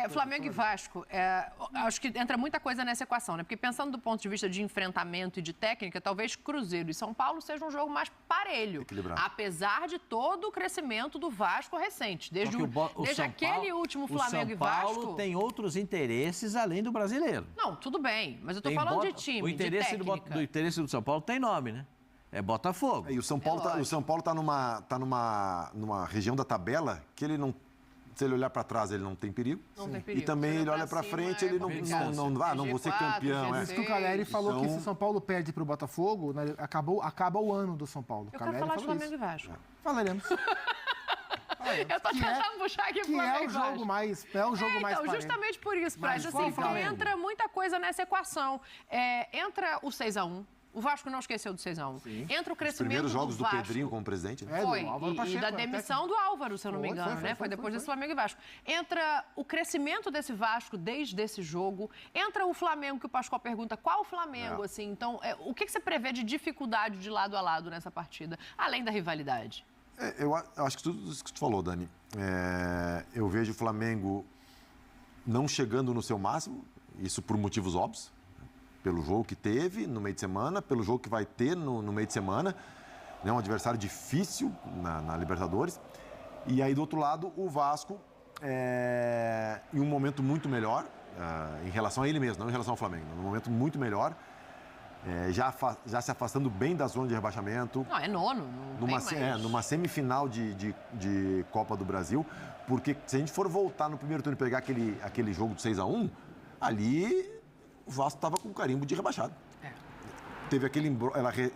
Agora, Flamengo e Vasco, acho que entra muita coisa nessa equação, né? Porque pensando do ponto de vista de enfrentamento e de técnica, talvez Cruzeiro e São Paulo seja um jogo mais parelho. Equilibrado. Apesar de todo o crescimento do Vasco recente. Desde aquele último Flamengo e Vasco... O São Paulo tem outros interesses além do brasileiro. Não, tudo bem, mas eu tô falando de time, o interesse de técnica. do interesse do São Paulo tem nome, né? É Botafogo. E o São Paulo tá numa região da tabela que ele não... Se ele olhar para trás, ele não tem perigo. Não tem perigo. E também ele olha para frente, ele não vou ser campeão. Isso que o Caleri falou, que se o São Paulo perde para o Botafogo, né, acaba o ano do São Paulo. Eu quero falar de Flamengo e Vasco. Falaremos. Eu tô tentando puxar aqui o Flamengo e Vasco. É o jogo mais então, justamente por isso, Praz, assim, porque entra muita coisa nessa equação. Entra o 6-1. O Vasco não esqueceu do 6-1. Entra o crescimento do Vasco. Os primeiros jogos do Pedrinho como presidente, né? Foi, e da demissão do Álvaro, se eu não me engano, né? Foi depois desse Flamengo e Vasco. Entra o crescimento desse Vasco desde esse jogo. Entra o Flamengo, que o Pascoal pergunta qual o Flamengo, assim. Então, o que você prevê de dificuldade de lado a lado nessa partida, além da rivalidade? Eu acho que tudo isso que tu falou, Dani. Eu vejo o Flamengo não chegando no seu máximo, isso por motivos óbvios. Pelo jogo que teve no meio de semana, pelo jogo que vai ter no meio de semana. É um adversário difícil na Libertadores. E aí, do outro lado, o Vasco, em um momento muito melhor, em relação a ele mesmo, não em relação ao Flamengo, num momento muito melhor, já se afastando bem da zona de rebaixamento. Não, é nono. Numa semifinal de Copa do Brasil, porque se a gente for voltar no primeiro turno e pegar aquele jogo de 6-1, ali... O Vasco estava com carimbo de rebaixado. Teve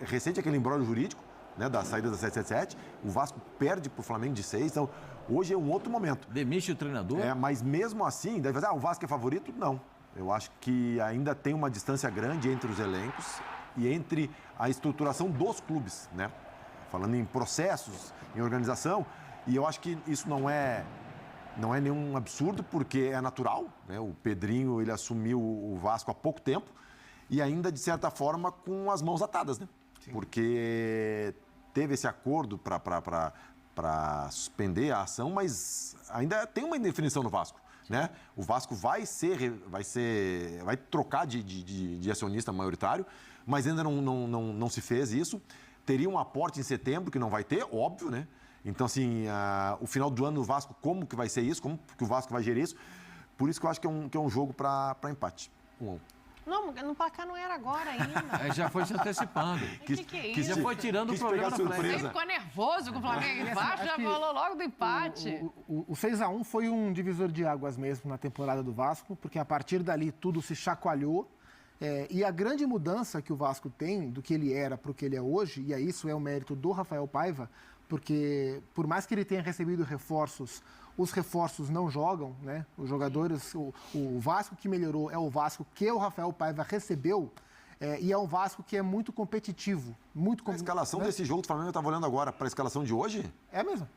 recente aquele imbróglio jurídico, né, da saída da 777. O Vasco perde para o Flamengo de 6. Então, hoje é um outro momento. Demite o treinador? Mas mesmo assim, deve dizer, o Vasco é favorito? Não. Eu acho que ainda tem uma distância grande entre os elencos e entre a estruturação dos clubes, né? Falando em processos, em organização. E eu acho que isso não é nenhum absurdo, porque é natural, né? O Pedrinho, ele assumiu o Vasco há pouco tempo e ainda, de certa forma, com as mãos atadas, né? Sim. Porque teve esse acordo para suspender a ação, mas ainda tem uma indefinição no Vasco, né? O Vasco vai trocar de acionista maioritário, mas ainda não se fez isso. Teria um aporte em setembro, que não vai ter, óbvio, né? Então, assim, o final do ano do Vasco, como que vai ser isso? Como que o Vasco vai gerir isso? Por isso que eu acho que é um jogo para empate. 1-1. Não, no placar não era agora ainda. Já foi se antecipando. Que é isso? Já foi tirando o problema da frente. Você ficou nervoso com o Flamengo e Vasco, já falou logo do empate. O 6-1 foi um divisor de águas mesmo na temporada do Vasco, porque a partir dali tudo se chacoalhou. E a grande mudança que o Vasco tem do que ele era para o que ele é hoje, e isso é o mérito do Rafael Paiva, porque por mais que ele tenha recebido reforços, os reforços não jogam, né? Os jogadores, o Vasco que melhorou é o Vasco que o Rafael Paiva recebeu, e é um Vasco que é muito competitivo. A escalação desse jogo do Flamengo, eu estava olhando agora, para a escalação de hoje? É mesmo.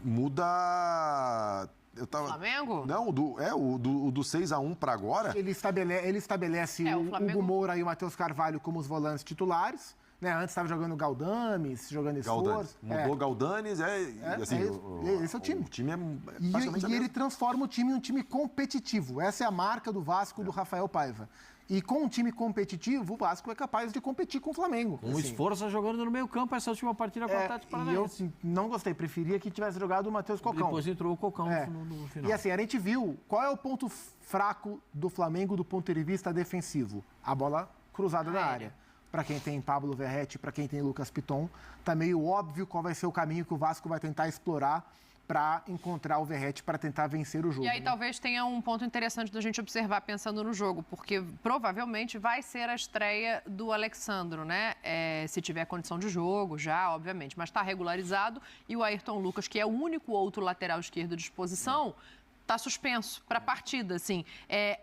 Muda... Flamengo? Não, o do 6-1 para agora... Ele estabelece o Hugo Moura e o Matheus Carvalho como os volantes titulares. Né? Antes estava jogando Galdames, jogando Esforço. Mudou Galdames, esse é o time. O time é e ele transforma o time em um time competitivo. Essa é a marca do Vasco, do Rafael Paiva. E com um time competitivo, o Vasco é capaz de competir com o Flamengo. Com Esforço jogando no meio campo essa última partida com o Atlético Paranaense. E eu não gostei, preferia que tivesse jogado o Matheus Cocão. Depois entrou o Cocão no final. E assim, a gente viu qual é o ponto fraco do Flamengo do ponto de vista defensivo. A bola cruzada na área. Para quem tem Pablo Verratti, para quem tem Lucas Piton, tá meio óbvio qual vai ser o caminho que o Vasco vai tentar explorar para encontrar o Verratti para tentar vencer o jogo. E aí talvez tenha um ponto interessante da gente observar pensando no jogo, porque provavelmente vai ser a estreia do Alexandro, né? Se tiver condição de jogo, já, obviamente, mas está regularizado, e o Ayrton Lucas, que é o único outro lateral esquerdo de disposição, está suspenso para a partida, assim.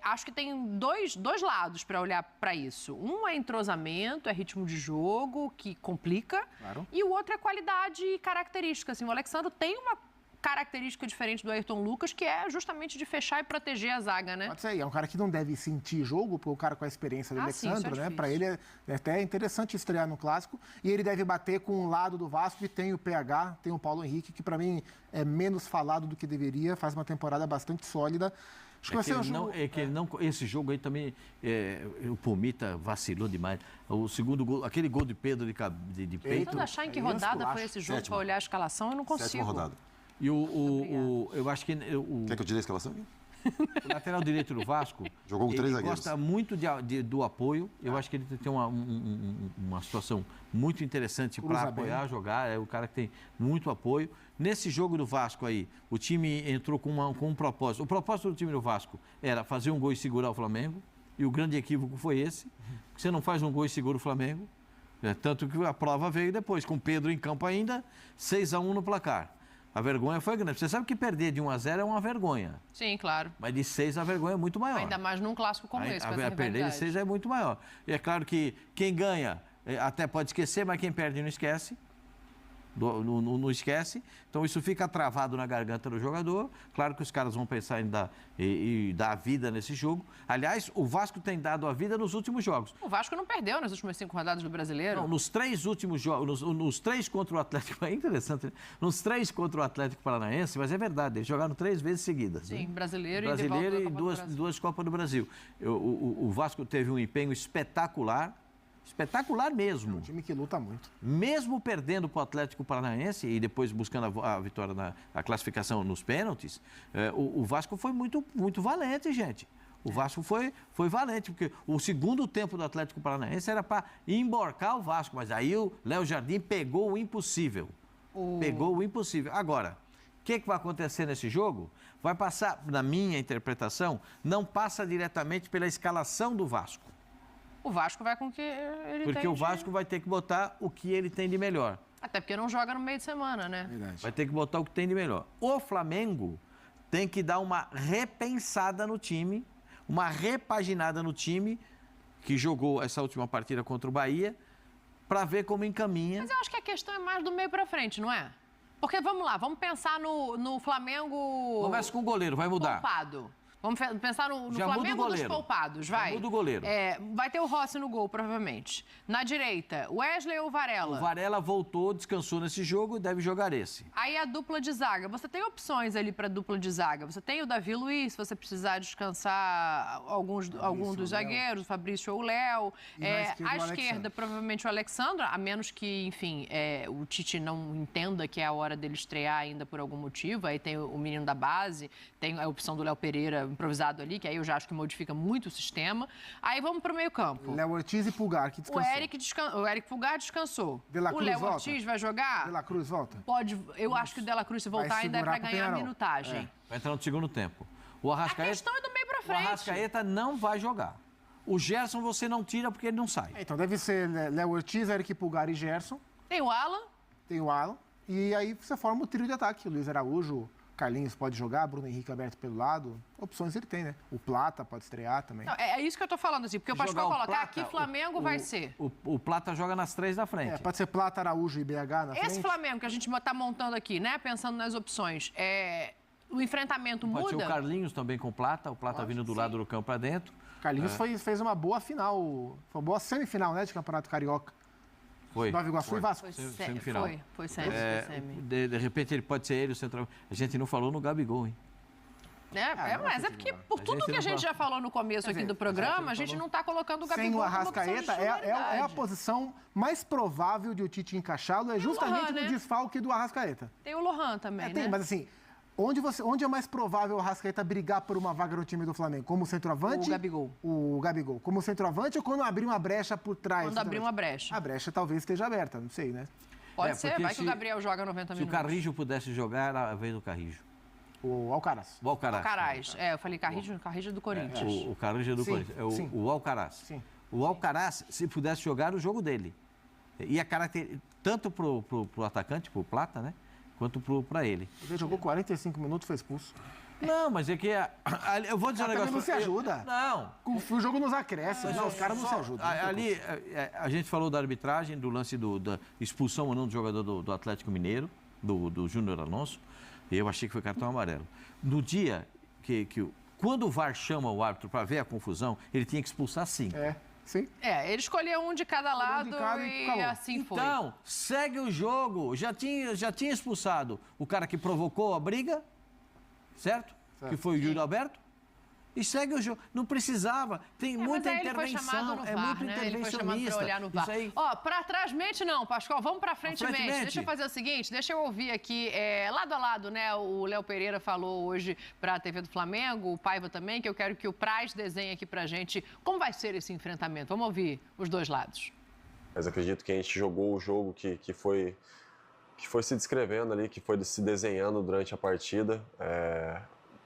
Acho que tem dois lados para olhar para isso. Um é entrosamento, é ritmo de jogo, que complica. Claro. E o outro é qualidade e característica. Assim, o Alexandre tem uma característica diferente do Ayrton Lucas, que é justamente de fechar e proteger a zaga, né? Pode ser, é um cara que não deve sentir jogo, porque o cara com a experiência do Alexandre, né? Para ele é até interessante estrear no Clássico, e ele deve bater com o lado do Vasco, e tem o PH, tem o Paulo Henrique, que para mim é menos falado do que deveria, faz uma temporada bastante sólida. Acho que vai ser um jogo... Esse jogo aí também, o Pomita vacilou demais. O segundo gol, aquele gol de Pedro de peito. Tentando achar em que rodada foi esse jogo para olhar a escalação, eu não consigo. Sétima rodada. E eu acho que... Quer que eu tire a escalação? O lateral direito do Vasco, Jogou com 3 zagueiros. gosta muito do apoio. Eu acho que ele tem uma situação muito interessante para apoiar, jogar. É o cara que tem muito apoio. Nesse jogo do Vasco aí, o time entrou com um propósito. O propósito do time do Vasco era fazer um gol e segurar o Flamengo. E o grande equívoco foi esse. Você não faz um gol e segura o Flamengo. Tanto que a prova veio depois, com o Pedro em campo ainda, 6-1 no placar. A vergonha foi grande. Você sabe que perder de 1-0 é uma vergonha. Sim, claro. Mas de 6 a vergonha é muito maior. Ainda mais num clássico como esse. Perder de 6 é muito maior. E é claro que quem ganha até pode esquecer, mas quem perde não esquece. Não esquece. Então isso fica travado na garganta do jogador. Claro que os caras vão pensar em dar a vida nesse jogo. Aliás, o Vasco tem dado a vida nos últimos jogos. O Vasco não perdeu nas últimas 5 rodadas do Brasileiro? Não, nos 3 últimos jogos, nos 3 contra o Atlético, é interessante, né? Nos 3 contra o Atlético Paranaense, mas é verdade, eles jogaram 3 vezes seguidas. Sim, né? Brasileiro e duas Copas do Brasil. O Vasco teve um empenho espetacular. Espetacular mesmo. É um time que luta muito. Mesmo perdendo para o Atlético Paranaense e depois buscando a vitória a classificação nos pênaltis, o Vasco foi muito, muito valente, gente. O Vasco foi valente, porque o segundo tempo do Atlético Paranaense era para emborcar o Vasco, mas aí o Léo Jardim pegou o impossível. Pegou o impossível. Agora, o que vai acontecer nesse jogo? Vai passar, na minha interpretação, não passa diretamente pela escalação do Vasco. O Vasco vai com o que ele tem. Porque o Vasco vai ter que botar o que ele tem de melhor. Até porque não joga no meio de semana, né? Verdade. Vai ter que botar o que tem de melhor. O Flamengo tem que dar uma repensada no time, uma repaginada no time, que jogou essa última partida contra o Bahia, para ver como encaminha. Mas eu acho que a questão é mais do meio para frente, não é? Porque, vamos lá, vamos pensar no Flamengo... Começa com o goleiro, vai mudar. Poupado. Vamos pensar no Flamengo dos poupados, vai. Já muda o goleiro. Vai ter o Rossi no gol, provavelmente. Na direita, Wesley ou Varela? O Varela voltou, descansou nesse jogo e deve jogar esse. Aí a dupla de zaga. Você tem opções ali para dupla de zaga. Você tem o Davi Luiz, se você precisar descansar algum dos zagueiros, o Fabrício ou o Léo. À esquerda, provavelmente o Alexandre, a menos que, enfim, o Tite não entenda que é a hora dele estrear ainda por algum motivo. Aí tem o menino da base, tem a opção do Léo Pereira improvisado ali, que aí eu já acho que modifica muito o sistema. Aí vamos para o meio-campo. Léo Ortiz e Pulgar, que descansou. O Eric Pulgar descansou. O Léo Ortiz vai jogar? De La Cruz volta? Pode. Eu acho que o De La Cruz, se voltar, ainda é para ganhar minutagem. Vai entrar no segundo tempo. A questão é do meio para frente. O Arrascaeta não vai jogar. O Gerson você não tira porque ele não sai. Então deve ser Léo Ortiz, Eric Pulgar e Gerson. Tem o Alan. E aí você forma o trio de ataque. O Luiz Araújo, Carlinhos pode jogar, Bruno Henrique aberto pelo lado. Opções ele tem, né? O Plata pode estrear também. Não, é isso que eu tô falando, assim, porque o Pascoal coloca aqui Flamengo vai ser. O Plata joga nas 3 da frente. Pode ser Plata, Araújo e BH na frente. Esse Flamengo que a gente tá montando aqui, né? Pensando nas opções, o enfrentamento muda? Pode ser o Carlinhos também com o Plata vindo do lado do campo para dentro. Carlinhos fez uma boa final, foi uma boa semifinal, né, de Campeonato Carioca. Foi. Nova Iguaçu e Vasco. Semifinal. Foi semi. De repente ele pode ser ele o central. A gente não falou no Gabigol, hein? Mas é porque por tudo que a gente já falou no começo aqui do programa, a gente não está colocando o Gabigol sem o Arrascaeta, é a posição mais provável de o Tite encaixá-lo, é justamente no desfalque do Arrascaeta. Tem o Lohan também, né? Tem, mas assim, onde é mais provável o Arrascaeta brigar por uma vaga no time do Flamengo? Como centroavante? O Gabigol. Como centroavante ou quando abrir uma brecha por trás? Quando abrir uma brecha. A brecha talvez esteja aberta, não sei, né? Pode ser, vai que o Gabriel joga 90 minutos. Se o Carrijo pudesse jogar, era a vez do Carrijo. O Alcaraz. O Alcaraz. Eu falei Carrijo é do Corinthians. O Carrijo é do Corinthians. O Alcaraz. Sim. O Alcaraz, se pudesse jogar, o jogo dele. E a característica, tanto pro atacante, pro Plata, né? Quanto para ele. Ele jogou 45 minutos e foi expulso. Não, mas é que... eu vou dizer um negócio... não se ajuda. Não. O jogo nos acresce. Os caras não se ajudam. Ali, a gente falou da arbitragem, do lance da expulsão ou não do jogador do Atlético Mineiro, do Júnior Alonso. Eu achei que foi cartão amarelo. No dia quando o VAR chama o árbitro para ver a confusão, ele tinha que expulsar sim. Sim. Ele escolheu um de cada lado e assim foi. Então, segue o jogo. Já tinha expulsado o cara que provocou a briga, certo? Que foi o Júlio Alberto. e segue o jogo. Não precisava. Tem muita intervenção. Ele foi chamado no VAR, muito né? Ele foi chamado intervencionista. para olhar no VAR. Aí... Ó, para trás mente não, Pascoal. Vamos para frente mente. Deixa eu fazer o seguinte, deixa eu ouvir aqui, lado a lado, né? O Léo Pereira falou hoje para a TV do Flamengo, o Paiva também, que eu quero que o Praz desenhe aqui pra gente como vai ser esse enfrentamento. Vamos ouvir os dois lados. Mas acredito que a gente jogou o jogo que foi se descrevendo ali, que foi se desenhando durante a partida.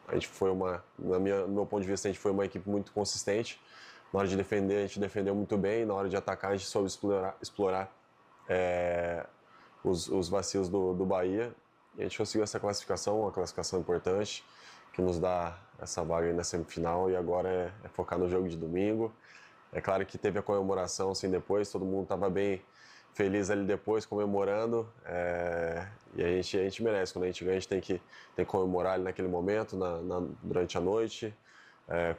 A gente foi no meu ponto de vista, a gente foi uma equipe muito consistente. Na hora de defender, a gente defendeu muito bem. Na hora de atacar, a gente soube explorar os vacios do Bahia. E a gente conseguiu essa classificação, uma classificação importante, que nos dá essa vaga aí na semifinal. E agora é focar no jogo de domingo. É claro que teve a comemoração assim depois, todo mundo estava bem feliz ali depois, comemorando. E a gente merece, quando a gente ganha, a gente tem que comemorar ali naquele momento, durante a noite,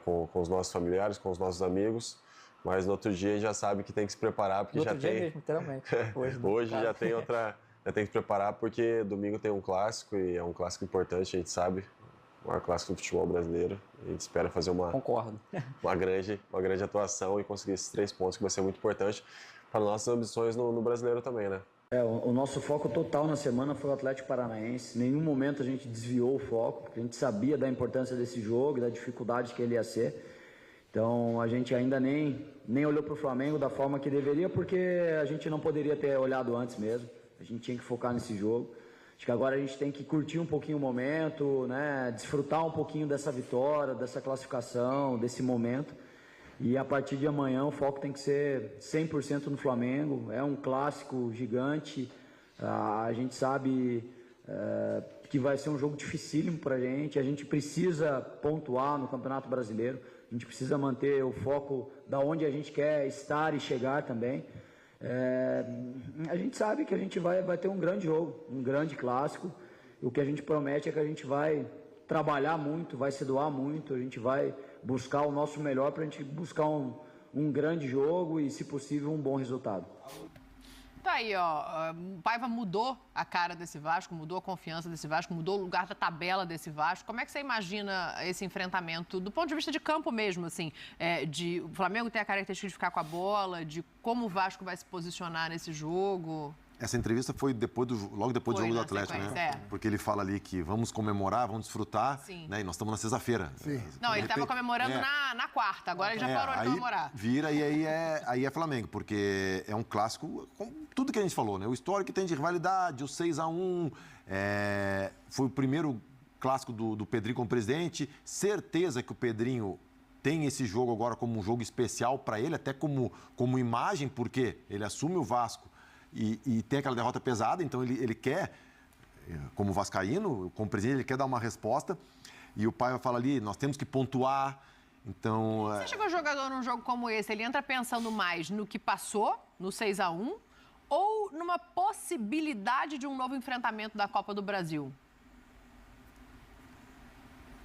com os nossos familiares, com os nossos amigos. Mas no outro dia a gente já sabe que tem que se preparar, porque no já outro dia tem. Mesmo, literalmente. Hoje já tem outra. Já tem que se preparar, porque domingo tem um clássico, e é um clássico importante, a gente sabe. O maior clássico do futebol brasileiro. A gente espera fazer Concordo. uma grande atuação e conseguir esses 3 pontos, que vai ser muito importante para nossas ambições no brasileiro também, né? O nosso foco total na semana foi o Atlético Paranaense. Em nenhum momento a gente desviou o foco, porque a gente sabia da importância desse jogo e da dificuldade que ele ia ser. Então a gente ainda nem olhou para o Flamengo da forma que deveria, porque a gente não poderia ter olhado antes mesmo. A gente tinha que focar nesse jogo. Acho que agora a gente tem que curtir um pouquinho o momento, né? Desfrutar um pouquinho dessa vitória, dessa classificação, desse momento. E a partir de amanhã o foco tem que ser 100% no Flamengo. É um clássico gigante. A gente sabe que vai ser um jogo dificílimo para a gente. A gente precisa pontuar no Campeonato Brasileiro. A gente precisa manter o foco da onde a gente quer estar e chegar também. A gente sabe que a gente vai ter um grande jogo, um grande clássico. O que a gente promete é que a gente vai trabalhar muito, vai se doar muito, a gente vai buscar o nosso melhor para a gente buscar um grande jogo e, se possível, um bom resultado. Tá aí, ó, o Paiva mudou a cara desse Vasco, mudou a confiança desse Vasco, mudou o lugar da tabela desse Vasco. Como é que você imagina esse enfrentamento do ponto de vista de campo mesmo, assim, de o Flamengo ter a característica de ficar com a bola, de como o Vasco vai se posicionar nesse jogo? Essa entrevista foi logo depois do jogo do Atlético, né? Porque ele fala ali que vamos comemorar, vamos desfrutar, né? E nós estamos na sexta-feira. Não, ele estava comemorando na quarta, agora ele já parou de comemorar. Vira e aí é Flamengo, porque é um clássico, com tudo que a gente falou, né? O histórico que tem de rivalidade, o 6-1, foi o primeiro clássico do Pedrinho como presidente. Certeza que o Pedrinho tem esse jogo agora como um jogo especial para ele, até como imagem, porque ele assume o Vasco e tem aquela derrota pesada, então ele quer, como vascaíno, como presidente, ele quer dar uma resposta. E o pai fala ali, nós temos que pontuar. Então, você acha que o jogador num jogo como esse, ele entra pensando mais no que passou, no 6-1, ou numa possibilidade de um novo enfrentamento da Copa do Brasil?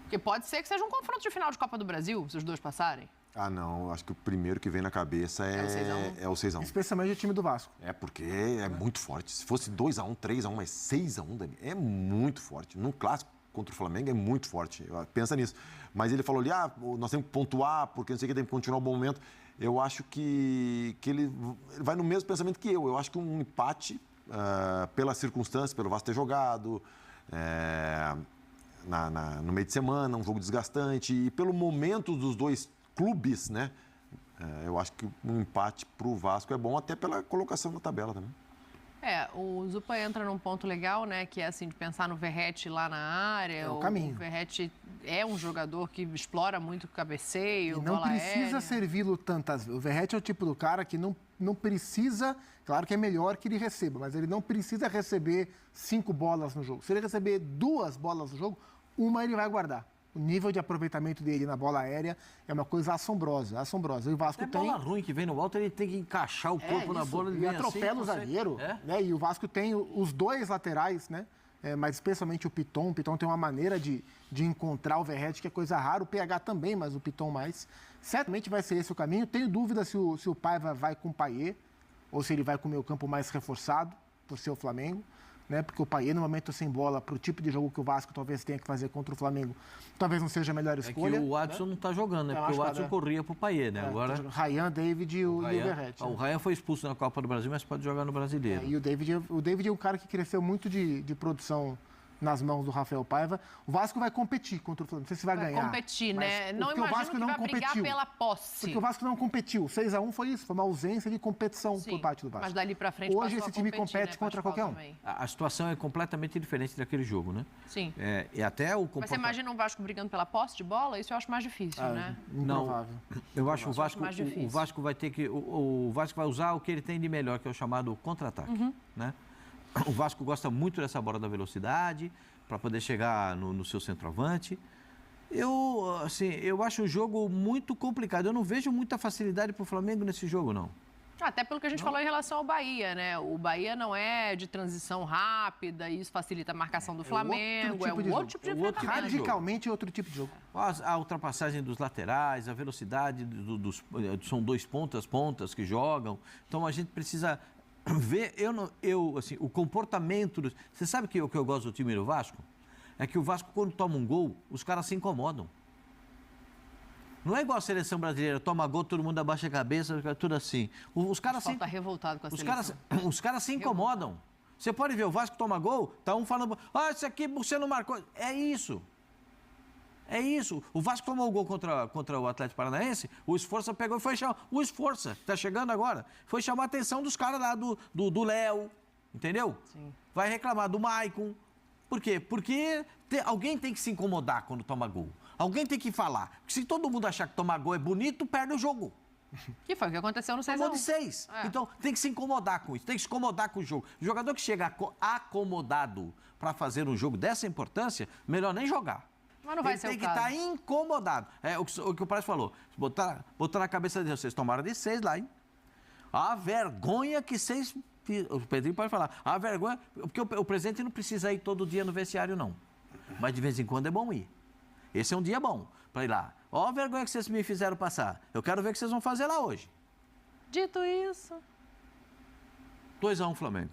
Porque pode ser que seja um confronto de final de Copa do Brasil, se os dois passarem. Ah, não. Acho que o primeiro que vem na cabeça é o 6-1. Especialmente o time do Vasco. Porque é muito forte. Se fosse 2-1, 3-1, mas 6-1, Dani, é muito forte. Num clássico contra o Flamengo é muito forte. Pensa nisso. Mas ele falou ali, nós temos que pontuar, porque não sei o que, tem que continuar o bom momento. Eu acho que ele vai no mesmo pensamento que eu. Eu acho que um empate, pelas circunstâncias, pelo Vasco ter jogado, no meio de semana, um jogo desgastante, e pelo momento dos dois clubes, né? Eu acho que um empate para o Vasco é bom, até pela colocação na tabela também. O Zupa entra num ponto legal, né? Que é assim, de pensar no Verratti lá na área. É o caminho. O Verratti é um jogador que explora muito o cabeceio, e não bola precisa aérea. servi-lo tantas vezes. O Verratti é o tipo do cara que não precisa... Claro que é melhor que ele receba, mas ele não precisa receber 5 bolas no jogo. Se ele receber 2 bolas no jogo, uma ele vai guardar. O nível de aproveitamento dele na bola aérea é uma coisa assombrosa. E o Vasco tem... bola ruim que vem no alto, ele tem que encaixar o corpo na bola. Ele atropela o zagueiro. Né? E o Vasco tem os 2 laterais, né? Mas especialmente o Piton. O Piton tem uma maneira de encontrar o Verratti, que é coisa rara. O PH também, mas o Piton mais. Certamente vai ser esse o caminho. Tenho dúvida se o Paiva vai com o Payet ou se ele vai com o meio campo mais reforçado, por ser o Flamengo. né? Porque o Payet, no momento sem bola, para o tipo de jogo que o Vasco talvez tenha que fazer contra o Flamengo, talvez não seja a melhor escolha. É que o Adson, né, não está jogando, né? Porque o Adson corria para o Payet, né? Agora... Ryan, David e o Verratti. O Ryan foi expulso na Copa do Brasil, mas pode jogar no Brasileiro. E o David é um cara que cresceu muito de produção nas mãos do Rafael Paiva. O Vasco vai competir contra o Flamengo. Não sei se vai ganhar. Vai competir, né? Não imagino o Vasco que não vai competiu. brigar pela posse. Porque o Vasco não competiu. 6-1 foi isso, foi uma ausência de competição Sim, por parte do Vasco. Mas dali pra frente hoje esse time competir, compete, né, contra qualquer um. A situação é completamente diferente daquele jogo, né? Sim. E até o Mas você imagina um Vasco brigando pela posse de bola? Isso eu acho mais difícil, né? Improvável. Não, eu acho que o Vasco vai ter que... O Vasco vai usar o que ele tem de melhor, que é o chamado contra-ataque, né? O Vasco gosta muito dessa bola da velocidade, para poder chegar no seu centroavante. Eu acho o jogo muito complicado. Eu não vejo muita facilidade para o Flamengo nesse jogo, não. Até pelo que a gente falou em relação ao Bahia, né? O Bahia não é de transição rápida, e isso facilita a marcação do Flamengo. É um outro tipo de enfrentamento. Radicalmente outro tipo de jogo. A ultrapassagem dos laterais, a velocidade são dois pontas que jogam. Então a gente precisa ver, o comportamento... Você sabe que o que eu gosto do time do Vasco? É que o Vasco, quando toma um gol, os caras se incomodam. Não é igual a seleção brasileira, toma gol, todo mundo abaixa a cabeça, tudo assim. Os caras tá revoltado com a seleção. Os caras se incomodam. Você pode ver, o Vasco toma gol, tá um falando, isso aqui você não marcou. É isso. É isso. O Vasco tomou o gol contra o Atlético Paranaense, o Esforça pegou e foi chamar. O Esforça, tá chegando agora, foi chamar a atenção dos caras lá do Léo, entendeu? Sim. Vai reclamar do Maicon. Por quê? Porque alguém tem que se incomodar quando toma gol. Alguém tem que falar. Porque se todo mundo achar que tomar gol é bonito, perde o jogo. Que foi o que aconteceu no 6-1. Tomou de 6. Então, tem que se incomodar com isso, tem que se incomodar com o jogo. O jogador que chega acomodado para fazer um jogo dessa importância, melhor nem jogar. Mas não vai ser o caso. Tem que estar incomodado. É o que o Praz falou. Botar na cabeça deles, vocês tomaram de 6 lá, hein? A vergonha que vocês... O Pedrinho pode falar. A vergonha... Porque o presidente não precisa ir todo dia no vestiário, não. Mas de vez em quando é bom ir. Esse é um dia bom para ir lá. Ó a vergonha que vocês me fizeram passar. Eu quero ver o que vocês vão fazer lá hoje. Dito isso... 2-1 Flamengo.